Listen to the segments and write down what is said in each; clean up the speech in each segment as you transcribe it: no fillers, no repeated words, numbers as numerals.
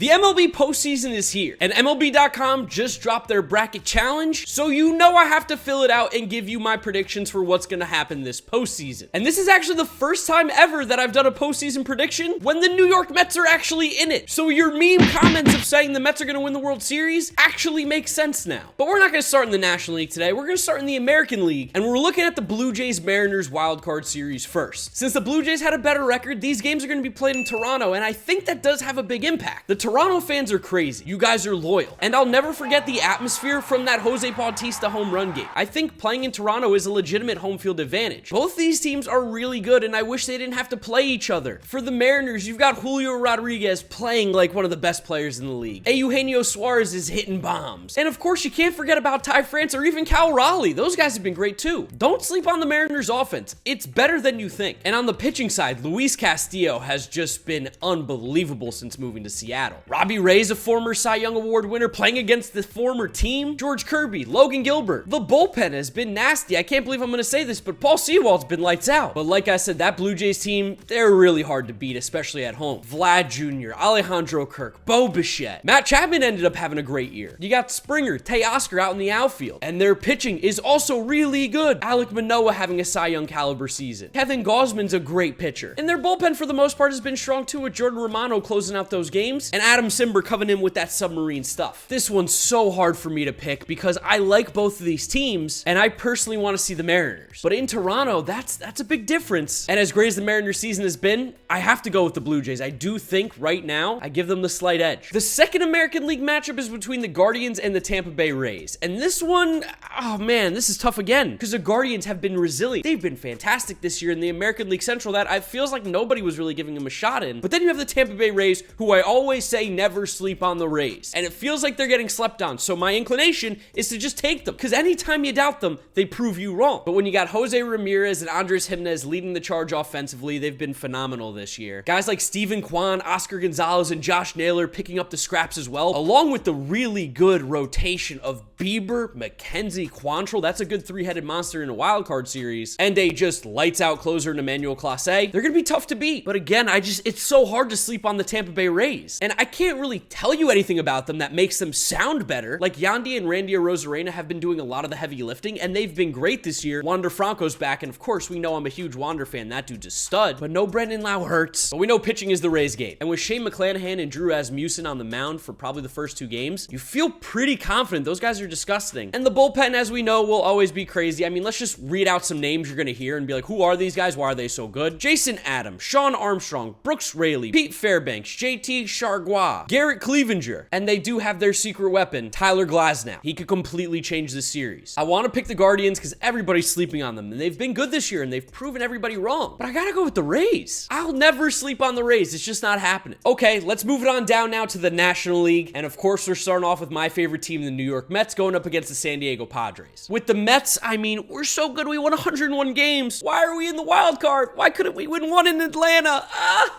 The MLB postseason is here, and MLB.com just dropped their bracket challenge, so you know I have to fill it out and give you my predictions for what's going to happen this postseason. And this is actually the first time ever that I've done a postseason prediction when the New York Mets are actually in it. So your meme comments of saying the Mets are going to win the World Series actually make sense now. But we're not going to start in the National League today. We're going to start in the American League, and we're looking at the Blue Jays-Mariners wildcard series first. Since the Blue Jays had a better record, these games are going to be played in Toronto, and I think that does have a big impact. The Toronto fans are crazy. You guys are loyal. And I'll never forget the atmosphere from that Jose Bautista home run game. I think playing in Toronto is a legitimate home field advantage. Both these teams are really good, and I wish they didn't have to play each other. For the Mariners, you've got Julio Rodriguez playing like one of the best players in the league. Eugenio Suarez is hitting bombs. And of course, you can't forget about Ty France or even Cal Raleigh. Those guys have been great too. Don't sleep on the Mariners offense. It's better than you think. And on the pitching side, Luis Castillo has just been unbelievable since moving to Seattle. Robbie Ray's a former Cy Young Award winner playing against the former team. George Kirby, Logan Gilbert. The bullpen has been nasty. I can't believe I'm going to say this, but Paul Sewald's been lights out. But like I said, that Blue Jays team, they're really hard to beat, especially at home. Vlad Jr., Alejandro Kirk, Bo Bichette. Matt Chapman ended up having a great year. You got Springer, Teoscar out in the outfield. And their pitching is also really good. Alek Manoah having a Cy Young caliber season. Kevin Gausman's a great pitcher. And their bullpen for the most part has been strong too, with Jordan Romano closing out those games. And Adam Simber coming in with that submarine stuff. This one's so hard for me to pick because I like both of these teams and I personally want to see the Mariners. But in Toronto, that's a big difference. And as great as the Mariners season has been, I have to go with the Blue Jays. I do think right now I give them the slight edge. The second American League matchup is between the Guardians and the Tampa Bay Rays. And this one, oh man, this is tough again because the Guardians have been resilient. They've been fantastic this year in the American League Central that it feels like nobody was really giving them a shot in. But then you have the Tampa Bay Rays, who I always say never sleep on the Rays. And it feels like they're getting slept on. So my inclination is to just take them. Because anytime you doubt them, they prove you wrong. But when you got Jose Ramirez and Andres Gimenez leading the charge offensively, they've been phenomenal this year. Guys like Steven Kwan, Oscar Gonzalez, and Josh Naylor picking up the scraps as well, along with the really good rotation of Bieber, McKenzie, Quantrill. That's a good three-headed monster in a wild card series. And a just lights out closer in Emmanuel Clase. They're going to be tough to beat. But again, it's so hard to sleep on the Tampa Bay Rays. And I can't really tell you anything about them that makes them sound better. Like Yandy and Randy Arozarena have been doing a lot of the heavy lifting, and they've been great this year. Wander Franco's back, and of course, we know I'm a huge Wander fan. That dude's a stud. But no Brendan Lau hurts. But we know pitching is the Rays game. And with Shane McClanahan and Drew Asmussen on the mound for probably the first two games, you feel pretty confident. Those guys are disgusting. And the bullpen, as we know, will always be crazy. I mean, let's just read out some names you're going to hear and be like, who are these guys? Why are they so good? Jason Adams, Sean Armstrong, Brooks Raley, Pete Fairbanks, JT Chargois, Garrett Cleavinger, and they do have their secret weapon, Tyler Glasnow. He could completely change the series. I want to pick the Guardians because everybody's sleeping on them, and they've been good this year, and they've proven everybody wrong. But I gotta go with the Rays. I'll never sleep on the Rays. It's just not happening. Okay, let's move it on down now to the National League, and of course, we're starting off with my favorite team, the New York Mets, going up against the San Diego Padres. With the Mets, I mean, we're so good. We won 101 games. Why are we in the wild card? Why couldn't we win one in Atlanta?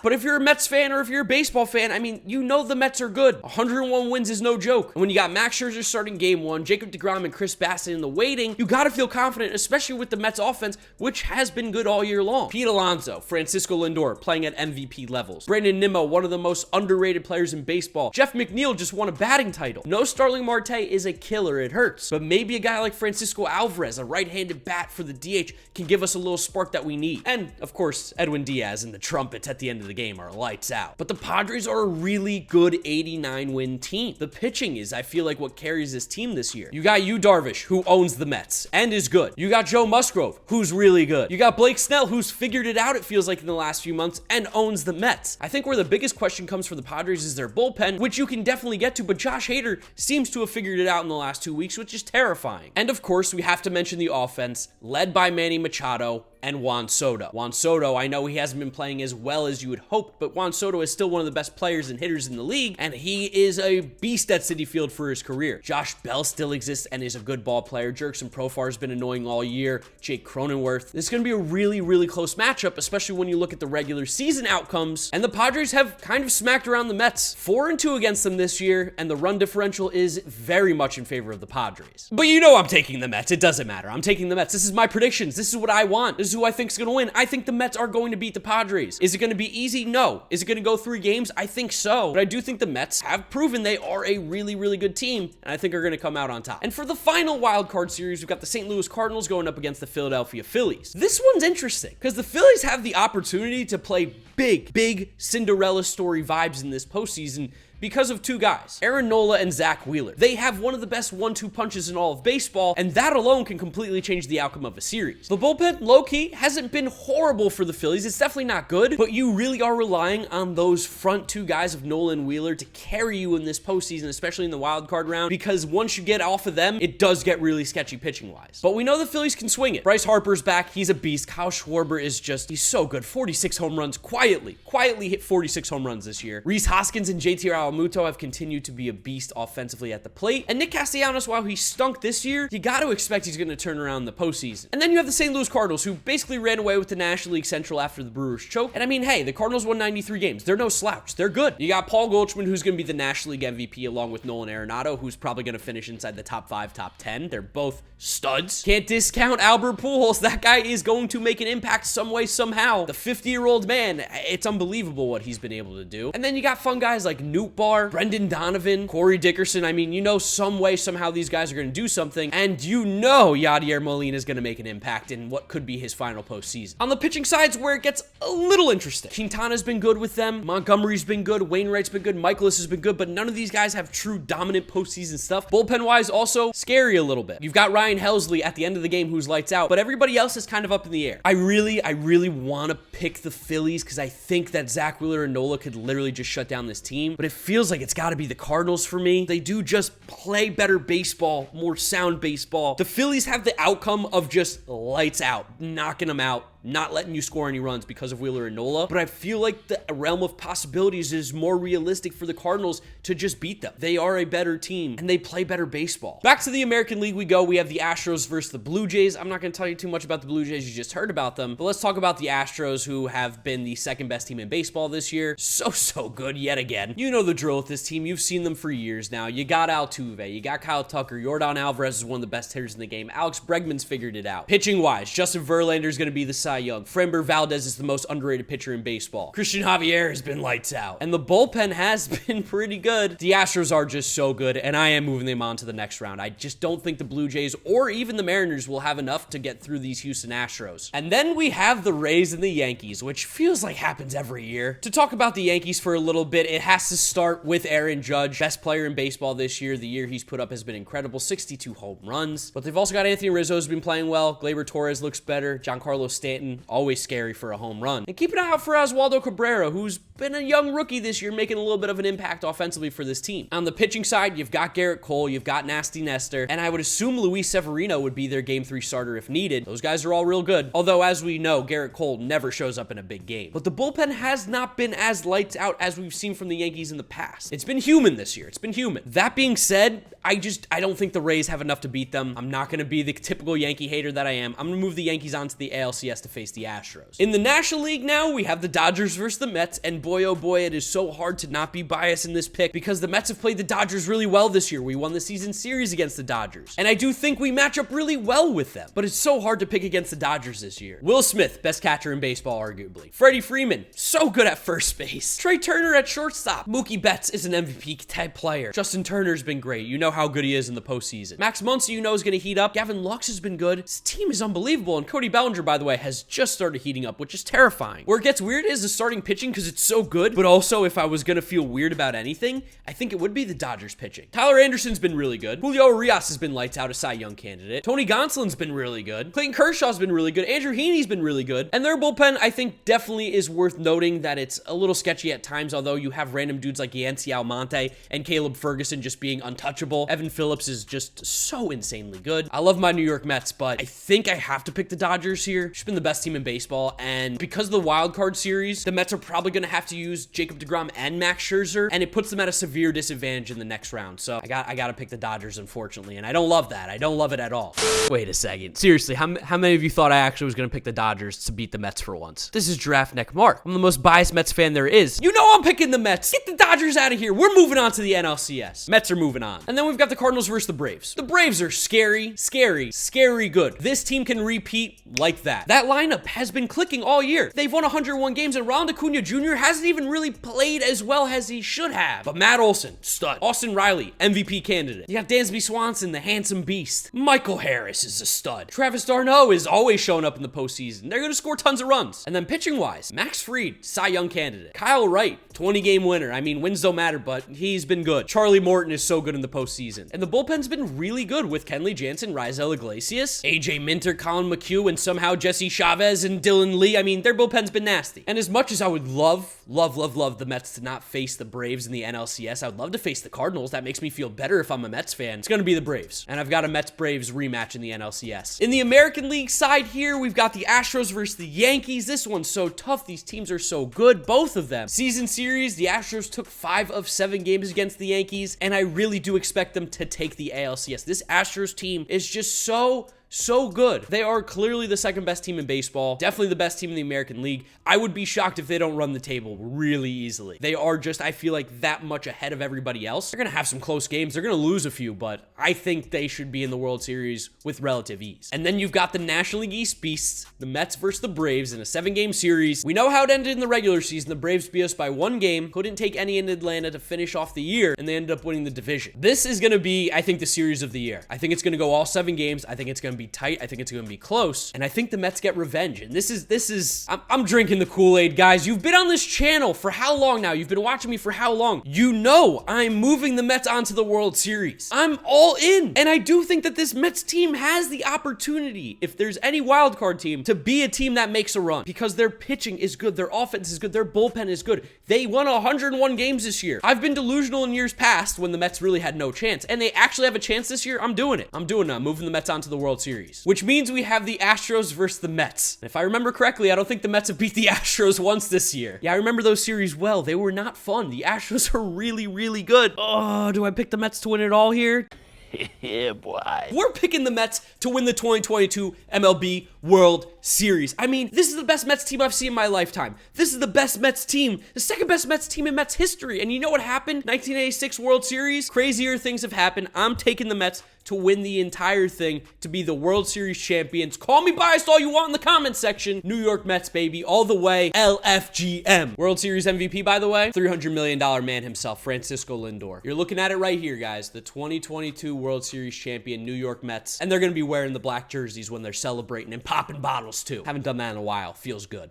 But if you're a Mets fan or if you're a baseball fan, I mean, you know the Mets are good. 101 wins is no joke. And when you got Max Scherzer starting game one, Jacob deGrom and Chris Bassett in the waiting, you got to feel confident, especially with the Mets offense, which has been good all year long. Pete Alonso, Francisco Lindor playing at MVP levels. Brandon Nimmo, one of the most underrated players in baseball. Jeff McNeil just won a batting title. No Starling Marte is a killer. It hurts. But maybe a guy like Francisco Alvarez, a right-handed bat for the DH, can give us a little spark that we need. And, of course, Edwin Diaz and the trumpets at the end of the game are lights out. But the Padres are a really good 89-win team. The pitching is, I feel like, what carries this team this year. You got Yu Darvish, who owns the Mets and is good. You got Joe Musgrove, who's really good. You got Blake Snell, who's figured it out, it feels like, in the last few months and owns the Mets. I think where the biggest question comes for the Padres is their bullpen, which you can definitely get to, but Josh Hader seems to have figured it out in the last 2 weeks, which is terrifying. And of course, we have to mention the offense, led by Manny Machado and Juan Soto. Juan Soto, I know he hasn't been playing as well as you would hope, but Juan Soto is still one of the best players and hitters in the league, and he is a beast at Citi Field for his career. Josh Bell still exists and is a good ball player. Jurickson Profar has been annoying all year. Jake Cronenworth. This is going to be a really, really close matchup, especially when you look at the regular season outcomes, and the Padres have kind of smacked around the Mets. 4-2 against them this year, and the run differential is very much in favor of the Padres. But you know I'm taking the Mets. It doesn't matter. I'm taking the Mets. This is my predictions. This is what I want. This is who I think is going to win. I think the Mets are going to beat the Padres. Is it going to be easy? No. Is it going to go 3 games? I think so. but I do think the Mets have proven they are a really, really good team, and I think are going to come out on top. And for the final wild card series, we've got the St. Louis Cardinals going up against the Philadelphia Phillies. This one's interesting because the Phillies have the opportunity to play big Cinderella story vibes in this postseason because of two guys, Aaron Nola and Zach Wheeler. They have one of the best 1-2 punches in all of baseball, and that alone can completely change the outcome of a series. The bullpen, low-key, hasn't been horrible for the Phillies. It's definitely not good, but you really are relying on those front two guys of Nola and Wheeler to carry you in this postseason, especially in the wild card round, because once you get off of them, it does get really sketchy pitching-wise. But we know the Phillies can swing it. Bryce Harper's back. He's a beast. Kyle Schwarber is just, he's so good. 46 home runs, quietly hit 46 home runs this year. Rhys Hoskins and JT Realmuto have continued to be a beast offensively at the plate. And Nick Castellanos, while he stunk this year, you got to expect he's going to turn around in the postseason. And then you have the St. Louis Cardinals, who basically ran away with the National League Central after the Brewers choke. And I mean, hey, the Cardinals won 93 games. They're no slouch. They're good. You got Paul Goldschmidt, who's going to be the National League MVP, along with Nolan Arenado, who's probably going to finish inside the top 5, top 10. They're both studs. Can't discount Albert Pujols. That guy is going to make an impact some way, somehow. The 50-year-old man, it's unbelievable what he's been able to do. And then you got fun guys like Newt Barr, Brendan Donovan, Corey Dickerson. I mean, you know, some way, somehow these guys are going to do something, and you know Yadier Molina is going to make an impact in what could be his final postseason. On the pitching side's where it gets a little interesting. Quintana's been good with them. Montgomery's been good. Wainwright's been good. Michaelis has been good, but none of these guys have true dominant postseason stuff. Bullpen-wise, also scary a little bit. You've got Ryan Helsley at the end of the game who's lights out, but everybody else is kind of up in the air. I really want to pick the Phillies because I think that Zach Wheeler and Nola could literally just shut down this team, but it feels like it's got to be the Cardinals for me. They do just play better baseball, more sound baseball. The Phillies have the outcome of just lights out, knocking them out, not letting you score any runs because of Wheeler and Nola, but I feel like the realm of possibilities is more realistic for the Cardinals to just beat them. They are a better team, and they play better baseball. Back to the American League we go. We have the Astros versus the Blue Jays. I'm not going to tell you too much about the Blue Jays. You just heard about them, but let's talk about the Astros, who have been the second best team in baseball this year. So good yet again. You know the drill with this team. You've seen them for years now. You got Altuve. You got Kyle Tucker. Yordan Alvarez is one of the best hitters in the game. Alex Bregman's figured it out. Pitching-wise, Justin Verlander is going to be the Cy Young. Framber Valdez is the most underrated pitcher in baseball. Christian Javier has been lights out. And the bullpen has been pretty good. The Astros are just so good, and I am moving them on to the next round. I just don't think the Blue Jays or even the Mariners will have enough to get through these Houston Astros. And then we have the Rays and the Yankees, which feels like happens every year. To talk about the Yankees for a little bit, it has to start with Aaron Judge, best player in baseball this year. The year he's put up has been incredible, 62 home runs. But they've also got Anthony Rizzo, who's been playing well. Gleyber Torres looks better. Giancarlo Stanton, always scary for a home run. And keep an eye out for Oswaldo Cabrera, who's been a young rookie this year, making a little bit of an impact offensively for this team. On the pitching side, you've got Garrett Cole, you've got Nasty Nestor, and I would assume Luis Severino would be their Game 3 starter if needed. Those guys are all real good. Although, as we know, Garrett Cole never shows up in a big game. But the bullpen has not been as lights out as we've seen from the Yankees in the past. It's been human this year. It's been human. That being said, I don't think the Rays have enough to beat them. I'm not going to be the typical Yankee hater that I am. I'm going to move the Yankees onto the ALCS to face the Astros. In the National League now, we have the Dodgers versus the Mets, and boy, oh boy, it is so hard to not be biased in this pick because the Mets have played the Dodgers really well this year. We won the season series against the Dodgers, and I do think we match up really well with them, but it's so hard to pick against the Dodgers this year. Will Smith, best catcher in baseball, arguably. Freddie Freeman, so good at first base. Trey Turner at shortstop. Mookie Betts is an MVP type player. Justin Turner's been great. You know how good he is in the postseason. Max Muncy, you know, is going to heat up. Gavin Lux has been good. This team is unbelievable, and Cody Bellinger, by the way, has just started heating up, which is terrifying. Where it gets weird is the starting pitching because it's so good, but also if I was going to feel weird about anything, I think it would be the Dodgers pitching. Tyler Anderson's been really good. Julio Urias has been lights out, a Cy Young candidate. Tony Gonsolin's been really good. Clayton Kershaw's been really good. Andrew Heaney's been really good. And their bullpen, I think, definitely is worth noting that it's a little sketchy at times, although you have random dudes like Yancy Almonte and Caleb Ferguson just being untouchable. Evan Phillips is just so insanely good. I love my New York Mets, but I think I have to pick the Dodgers here. It's been the best team in baseball, and because of the wild card series, the Mets are probably going to have to use Jacob deGrom and Max Scherzer, and it puts them at a severe disadvantage in the next round. So I got to pick the Dodgers, unfortunately, and I don't love that. I don't love it at all. Wait a second. Seriously, how many of you thought I actually was going to pick the Dodgers to beat the Mets for once? This is GiraffeNeckMarc. I'm the most biased Mets fan there is. You know I'm picking the Mets. Get the Dodgers out of here. We're moving on to the NLCS. Mets are moving on. And then we've got the Cardinals versus the Braves. The Braves are scary good. This team can repeat like that. That lineup has been clicking all year. They've won 101 games, and Ronald Acuna Jr. hasn't even really played as well as he should have. But Matt Olson, stud. Austin Riley, MVP candidate. You got Dansby Swanson, the handsome beast. Michael Harris is a stud. Travis d'Arnaud is always showing up in the postseason. They're going to score tons of runs. And then pitching-wise, Max Fried, Cy Young candidate. Kyle Wright, 20-game winner. I mean, wins don't matter, but he's been good. Charlie Morton is so good in the postseason. And the bullpen's been really good with Kenley Jansen, Raisel Iglesias, AJ Minter, Colin McHugh, and somehow Jesse Chavez and Dylan Lee. I mean, their bullpen's been nasty. And as much as I would love the Mets to not face the Braves in the NLCS, I would love to face the Cardinals. That makes me feel better if I'm a Mets fan. It's going to be the Braves. And I've got a Mets-Braves rematch in the NLCS. In the American League side here, we've got the Astros versus the Yankees. This one's so tough. These teams are so good, both of them. Season series, the Astros took 5 of 7 games against the Yankees, and I really do expect them to take the ALCS. This Astros team is just so good. They are clearly the second best team in baseball, definitely the best team in the American League. I would be shocked if they don't run the table really easily. They are just, I feel like, that much ahead of everybody else. They're going to have some close games. They're going to lose a few, but I think they should be in the World Series with relative ease. And then you've got the National League East beasts, the Mets versus the Braves in a 7-game series. We know how it ended in the regular season. The Braves beat us by 1 game, couldn't take any in Atlanta to finish off the year, and they ended up winning the division. This is going to be, I think, the series of the year. I think it's going to go all 7 games. I think it's going to be tight. I think it's going to be close. And I think the Mets get revenge. And I'm drinking the Kool-Aid, guys. You've been on this channel for how long now? You've been watching me for how long? You know I'm moving the Mets onto the World Series. I'm all in. And I do think that this Mets team has the opportunity, if there's any wild card team, to be a team that makes a run. Because their pitching is good. Their offense is good. Their bullpen is good. They won 101 games this year. I've been delusional in years past when the Mets really had no chance. And they actually have a chance this year. I'm doing it. I'm moving the Mets onto the World Series. Which means we have the Astros versus the Mets. And if I remember correctly, I don't think the Mets have beat the Astros once this year. Yeah, I remember those series well. They were not fun. The Astros are really good. Oh, do I pick the Mets to win it all here? Yeah, boy. We're picking the Mets to win the 2022 MLB World Series. I mean, this is the best Mets team I've seen in my lifetime. This is the best Mets team, the second best Mets team in Mets history. And you know what happened? 1986 World Series. Crazier things have happened. I'm taking the Mets to win the entire thing, to be the World Series champions. Call me biased all you want in the comments section. New York Mets, baby, all the way. LFGM. World Series MVP, by the way, $300 million man himself, Francisco Lindor. You're looking at it right here, guys. The 2022 World Series champion, New York Mets. And they're going to be wearing the black jerseys when they're celebrating and popping bottles, too. Haven't done that in a while. Feels good.